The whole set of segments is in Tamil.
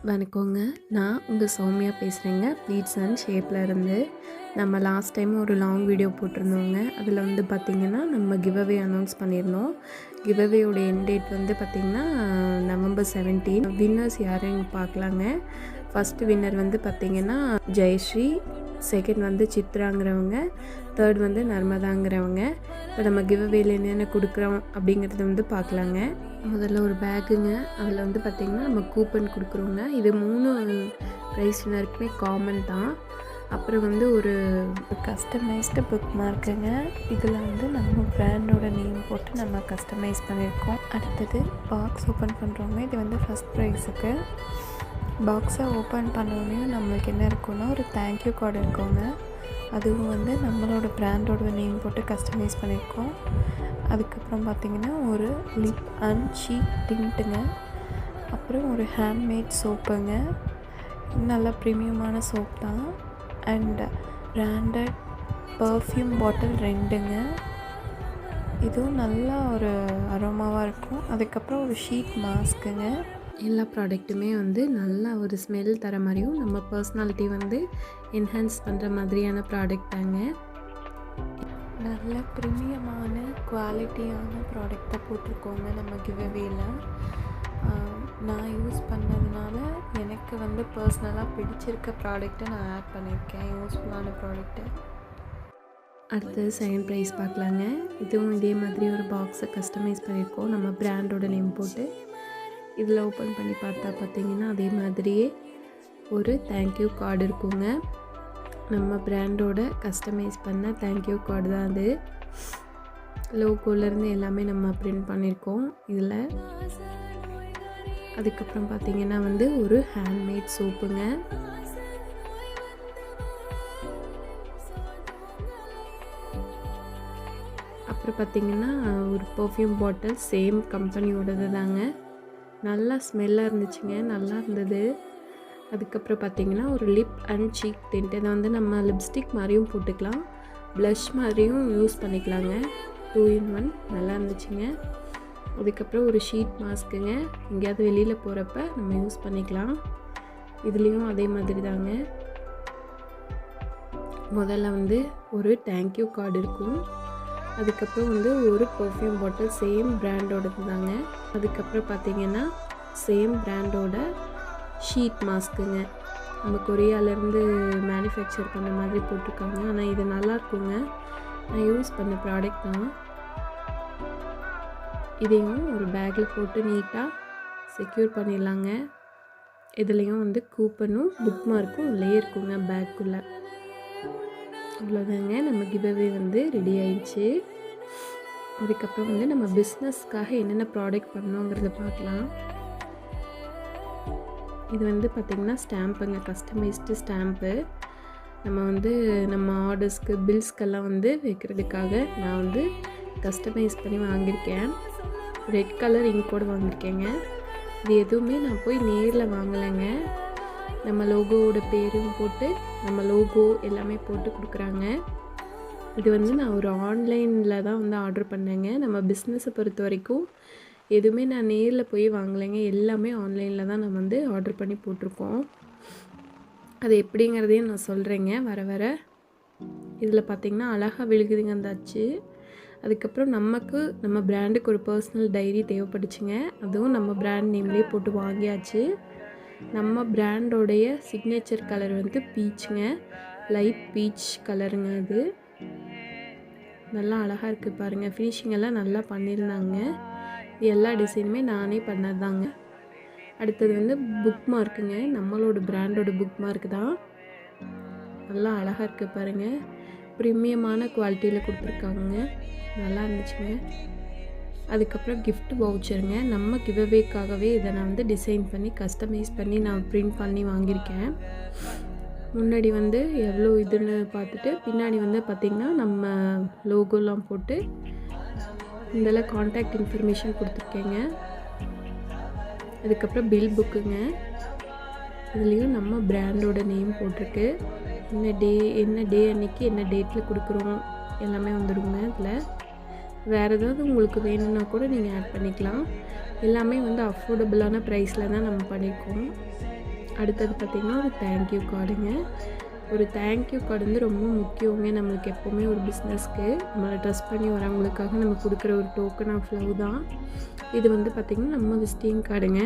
வணக்கங்க. நான் உங்கள் சௌமியா பேசுகிறேங்க. ப்ளீட்ஸ் அண்ட் ஷேப்பில் இருந்து. நம்ம லாஸ்ட் டைம் ஒரு லாங் வீடியோ போட்டிருந்தோங்க. அதில் வந்து பார்த்திங்கன்னா நம்ம கிவ்அவே அனௌன்ஸ் பண்ணியிருந்தோம். கிவ்அவேயோட எண்ட் டேட் வந்து பார்த்திங்கன்னா November 17. வின்னர்ஸ் யாருன்னு பார்க்கலாங்க. ஃபஸ்ட்டு வின்னர் வந்து பார்த்திங்கன்னா ஜெயஸ்ரீ, செகண்ட் வந்து சித்ராங்கிறவங்க, தேர்ட் வந்து நர்மதாங்கிறவங்க. இப்போ நம்ம கிவ்அவேல என்னென்ன கொடுக்குறோம் அப்படிங்கிறத வந்து பார்க்கலாங்க. முதல்ல ஒரு பேக்குங்க. அதில் வந்து பார்த்திங்கன்னா நம்ம கூப்பன் கொடுக்குறோங்க. இது 3 ப்ரைஸ் வின்னருக்குமே காமன் தான். அப்புறம் வந்து ஒரு கஸ்டமைஸ்டு புக் மார்க்குங்க. இதில் வந்து நம்ம ப்ராண்டோட நேம் போட்டு நம்ம கஸ்டமைஸ் பண்ணியிருக்கோம். அடுத்தது பாக்ஸ் ஓப்பன் பண்ணுறோங்க. இது வந்து ஃபஸ்ட் ப்ரைஸுக்கு. பாக்ஸை ஓப்பன் பண்ணோடனே நம்மளுக்கு என்ன இருக்குன்னா ஒரு தேங்க்யூ கார்டு இருக்குங்க. அதுவும் வந்து நம்மளோட ப்ராண்டோட நேம் போட்டு கஸ்டமைஸ் பண்ணியிருக்கோம். அதுக்கப்புறம் பார்த்திங்கன்னா ஒரு லிப் அண்ட் சீக் டிண்ட்டுங்க. அப்புறம் ஒரு ஹேண்ட்மேட் சோப்புங்க. நல்லா ப்ரீமியமான சோப் தான். அண்ட் பிராண்டட் பர்ஃப்யூம் பாட்டில் 2ங்க. இதுவும் நல்லா ஒரு அரோமாவாக இருக்கும். அதுக்கப்புறம் ஒரு ஷீட் மாஸ்க்குங்க. எல்லா ப்ராடக்ட்டுமே வந்து நல்லா ஒரு ஸ்மெல் தர மாதிரியும் நம்ம பர்சனாலிட்டி வந்து என்ஹான்ஸ் பண்ணுற மாதிரியான ப்ராடக்ட் தாங்க. நல்ல ப்ரீமியமான குவாலிட்டியான ப்ராடக்டாக போட்டிருக்கோங்க நம்ம கிவ்அவேல. நான் யூஸ் பண்ணதுனால எனக்கு வந்து பர்சனலாக பிடிச்சிருக்க ப்ராடக்ட்டை நான் ஆட் பண்ணியிருக்கேன், யூஸ்ஃபுல்லான ப்ராடக்ட்டு. அடுத்தது செகண்ட் ப்ரைஸ் பார்க்கலாங்க. இதுவும் இதே மாதிரி ஒரு பாக்ஸை கஸ்டமைஸ் பண்ணியிருக்கோம் நம்ம ப்ராண்டோட நேம் போட்டு. இதில் ஓப்பன் பண்ணி பார்த்தா பார்த்திங்கன்னா அதே மாதிரியே ஒரு தேங்க்யூ கார்டு இருக்குங்க. நம்ம ப்ராண்டோட கஸ்டமைஸ் பண்ண தேங்க்யூ கார்டு தான் அது. லோகோலேருந்து எல்லாமே நம்ம பிரிண்ட் பண்ணியிருக்கோம் இதில். அதுக்கப்புறம் பார்த்திங்கன்னா வந்து ஒரு ஹேண்ட்மேட் சோப்புங்க. அப்புறம் பார்த்திங்கன்னா ஒரு பர்ஃப்யூம் பாட்டில் சேம் கம்பெனியோடது தாங்க. நல்லா ஸ்மெல்லாக இருந்துச்சுங்க, நல்லா இருந்தது. அதுக்கப்புறம் பார்த்திங்கன்னா ஒரு லிப் அண்ட் சீக் டிண்ட். இதை வந்து நம்ம லிப்ஸ்டிக் மாதிரியும் போட்டுக்கலாம், ப்ளஷ் மாதிரியும் யூஸ் பண்ணிக்கலாங்க. 2 in 1 நல்லா இருந்துச்சுங்க. அதுக்கப்புறம் ஒரு ஷீட் மாஸ்க்குங்க. எங்கேயாவது வெளியில் போகிறப்ப நம்ம யூஸ் பண்ணிக்கலாம். இதுலேயும் அதே மாதிரி தாங்க. முதல்ல வந்து ஒரு தேங்க்யூ கார்டு இருக்கும். அதுக்கப்புறம் வந்து ஒரு பர்ஃப்யூம் பாட்டில் சேம் பிராண்டோடது தாங்க. அதுக்கப்புறம் பார்த்திங்கன்னா சேம் பிராண்டோட ஷீட் மாஸ்க்குங்க. நம்ம கொரியாவிலேருந்து மேனுஃபேக்சர் பண்ண மாதிரி போட்டிருக்காங்க. ஆனால் இது நல்லாயிருக்குங்க, நான் யூஸ் பண்ண ப்ராடக்ட் தான். இதையும் ஒரு பேக்கில் போட்டு நீட்டாக செக்யூர் பண்ணிடலாங்க. இதுலேயும் வந்து கூப்பனும் புக் மார்க்கும் உள்ளே இருக்குங்க பேக்குள்ளே. அவ்வளோதாங்க, நம்ம கிவ்அவே வந்து ரெடி ஆயிடுச்சு. அதுக்கப்புறம் வந்து நம்ம பிஸ்னஸ்க்காக என்னென்ன ப்ராடக்ட் பண்ணோங்கிறத பார்க்கலாம். இது வந்து பார்த்திங்கன்னா ஸ்டாம்புங்க, கஸ்டமைஸ்டு ஸ்டாம்ப்பு. நம்ம வந்து நம்ம ஆர்டர்ஸ்க்கு பில்ஸ்க்கெல்லாம் வந்து வைக்கிறதுக்காக நான் வந்து கஸ்டமைஸ் பண்ணி வாங்கியிருக்கேன். ரெட் கலர் இங்கோடு வாங்கியிருக்கேங்க. இது எதுவுமே நான் போய் நேரில் வாங்கலைங்க. நம்ம லோகோவோட பேரும் போட்டு நம்ம லோகோ எல்லாமே போட்டு கொடுக்குறாங்க. இது வந்து நான் ஒரு ஆன்லைனில் தான் வந்து ஆர்டர் பண்ணேங்க. நம்ம பிஸ்னஸை பொறுத்த வரைக்கும் எதுவுமே நான் நேரில் போய் வாங்கலைங்க, எல்லாமே ஆன்லைனில் தான் நம்ம வந்து ஆர்டர் பண்ணி போட்டிருக்கோம். அது எப்படிங்கிறதையும் நான் சொல்கிறேங்க வர வர. இதில் பார்த்திங்கன்னா அழகாக விழுகுதுங்க அந்த அச்சு. அதுக்கப்புறம் நமக்கு நம்ம பிராண்டுக்கு ஒரு பர்சனல் டைரி தேவைப்பட்டுச்சுங்க. அதுவும் நம்ம பிராண்ட் நேம்லேயே போட்டு வாங்கியாச்சு. நம்ம பிராண்டோடைய சிக்னேச்சர் கலர் வந்து பீச்சுங்க, லைட் பீச் கலருங்க. இது நல்லா அழகாக இருக்குது பாருங்கள். ஃபினிஷிங் எல்லாம் நல்லா பண்ணியிருந்தாங்க. இது எல்லா டிசைனுமே நானே பண்ணது தாங்க. அடுத்தது வந்து புக் மார்க்குங்க. நம்மளோட பிராண்டோட புக் மார்க் தான். நல்லா அழகாக இருக்குது பாருங்கள். ப்ரீமியமான குவாலிட்டியில் கொடுத்துருக்காங்க, நல்லா இருந்துச்சுங்க. அதுக்கப்புறம் கிஃப்ட் வவுச்சருங்க. நம்ம கிவ்அவேக்காகவே இதை நான் வந்து டிசைன் பண்ணி கஸ்டமைஸ் பண்ணி நான் பிரிண்ட் பண்ணி வாங்கியிருக்கேன். முன்னாடி வந்து எவ்வளோ இதுன்னு பார்த்துட்டு பின்னாடி வந்து பார்த்திங்கன்னா நம்ம லோகோலாம் போட்டு இதெல்லாம் காண்டாக்ட் இன்ஃபர்மேஷன் கொடுத்துருக்கேங்க. அதுக்கப்புறம் பில் புக்குங்க. இதுலேயும் நம்ம பிராண்டோட நேம் போட்டிருக்கு. என்ன டே அன்றைக்கி என்ன டேட்டில் கொடுக்குறோம் எல்லாமே வந்துடுங்க. இதில் வேறு ஏதாவது உங்களுக்கு வேணும்னா கூட நீங்கள் ஆட் பண்ணிக்கலாம். எல்லாமே வந்து அஃபோர்டபுளான ப்ரைஸில் தான் நம்ம பண்ணியிருக்கோம். அடுத்தது பார்த்திங்கன்னா ஒரு தேங்க்யூ கார்டுங்க. ஒரு தேங்க்யூ கார்டு வந்து ரொம்ப முக்கியங்க நம்மளுக்கு எப்போவுமே ஒரு பிஸ்னஸ்க்கு. நம்மளை ட்ரஸ்ட் பண்ணி வரவங்களுக்காக நம்ம கொடுக்குற ஒரு டோக்கன் ஆஃப் லவ் தான். இது வந்து பார்த்திங்கன்னா நம்ம விசிட்டிங் கார்டுங்க.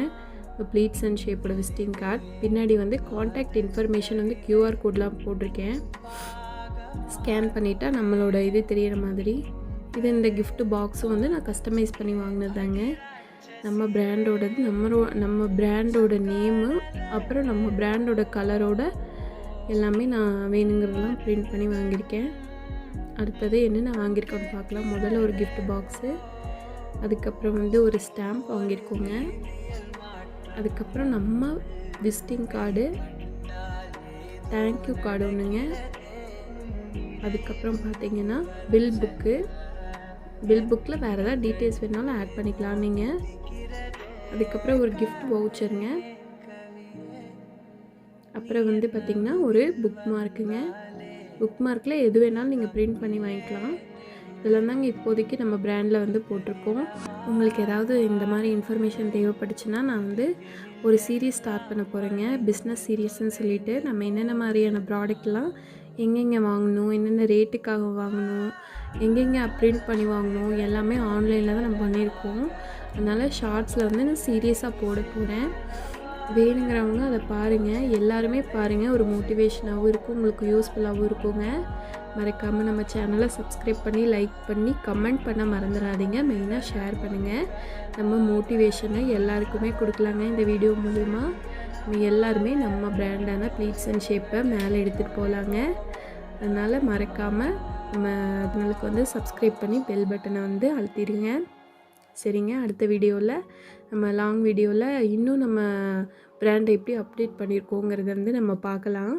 ப்ளீட்ஸ் அண்ட் ஷேப்போட விசிட்டிங் கார்டு. பின்னாடி வந்து காண்டாக்ட் இன்ஃபர்மேஷன் வந்து கியூஆர் கோட்லாம் போட்டிருக்கேன். ஸ்கேன் பண்ணிட்டா நம்மளோட இது தெரியிற மாதிரி. இது இந்த gift பாக்ஸும் வந்து நான் கஸ்டமைஸ் பண்ணி வாங்கினதாங்க. நம்ம பிராண்டோடது, நம்ம பிராண்டோட நேமு, அப்புறம் நம்ம பிராண்டோட கலரோட எல்லாமே நான் வேணுங்கிறதெல்லாம் பிரிண்ட் பண்ணி வாங்கியிருக்கேன். அடுத்தது என்னென்ன வாங்கியிருக்கோன்னு பார்க்கலாம். முதல்ல ஒரு gift பாக்ஸு, அதுக்கப்புறம் வந்து ஒரு ஸ்டாம்ப் வாங்கியிருக்கோங்க. அதுக்கப்புறம் நம்ம விசிட்டிங் கார்டு, தேங்க்யூ கார்டு ஒன்றுங்க. அதுக்கப்புறம் பார்த்திங்கன்னா பில் புக்கில் வேறு ஏதாவது டீட்டெயில்ஸ் வேணாலும் ஆட் பண்ணிக்கலாம் நீங்கள். அதுக்கப்புறம் ஒரு gift வவுச்சருங்க. அப்புறம் வந்து பார்த்திங்கன்னா ஒரு புக் மார்க்குங்க. புக் மார்க்கில் எது வேணாலும் நீங்கள் பிரிண்ட் பண்ணி வாங்கிக்கலாம். இதெல்லாம் தாங்க இப்போதைக்கு நம்ம பிராண்டில் வந்து போட்டிருக்கோம். உங்களுக்கு ஏதாவது இந்த மாதிரி இன்ஃபர்மேஷன் தேவைப்பட்டுச்சுன்னா நான் வந்து ஒரு சீரீஸ் ஸ்டார்ட் பண்ண போகிறேங்க. பிஸ்னஸ் சீரீஸ்ன்னு சொல்லிவிட்டு நம்ம என்னென்ன மாதிரியான ப்ராடக்ட்லாம் எங்கெங்கே வாங்கணும், என்னென்ன ரேட்டுக்காக வாங்கணும், எங்கெங்கே பிரிண்ட் பண்ணி வாங்கணும், எல்லாமே ஆன்லைனில் தான் நம்ம பண்ணியிருக்கோம். அதனால் ஷார்ட்ஸில் வந்து நான் சீரியஸாக போட போகிறேன். வேணுங்கிறவங்க அதை பாருங்கள், எல்லாருமே பாருங்கள். ஒரு மோட்டிவேஷனாகவும் இருக்கும், உங்களுக்கு யூஸ்ஃபுல்லாகவும் இருக்குங்க. மறக்காமல் நம்ம சேனலை சப்ஸ்கிரைப் பண்ணி, லைக் பண்ணி, கமெண்ட் பண்ண மறந்துடாதீங்க. மெயினாக ஷேர் பண்ணுங்கள். நம்ம மோட்டிவேஷனை எல்லாருக்குமே கொடுக்கலாங்க. இந்த வீடியோ மூலிமா நம்ம எல்லாருமே நம்ம பிராண்டான ப்ளீட்ஸ் அண்ட் ஷேப்பை மேலே எடுத்துகிட்டு போகலாங்க. அதனால் மறக்காமல் நம்மளுக்கு வந்து சப்ஸ்கிரைப் பண்ணி பெல் பட்டனை வந்து அழுத்திடுங்க. சரிங்க, அடுத்த வீடியோவில் நம்ம லாங் வீடியோவில் இன்னும் நம்ம பிராண்டை எப்படி அப்டேட் பண்ணியிருக்கோங்கிறத வந்து நம்ம பார்க்கலாம்.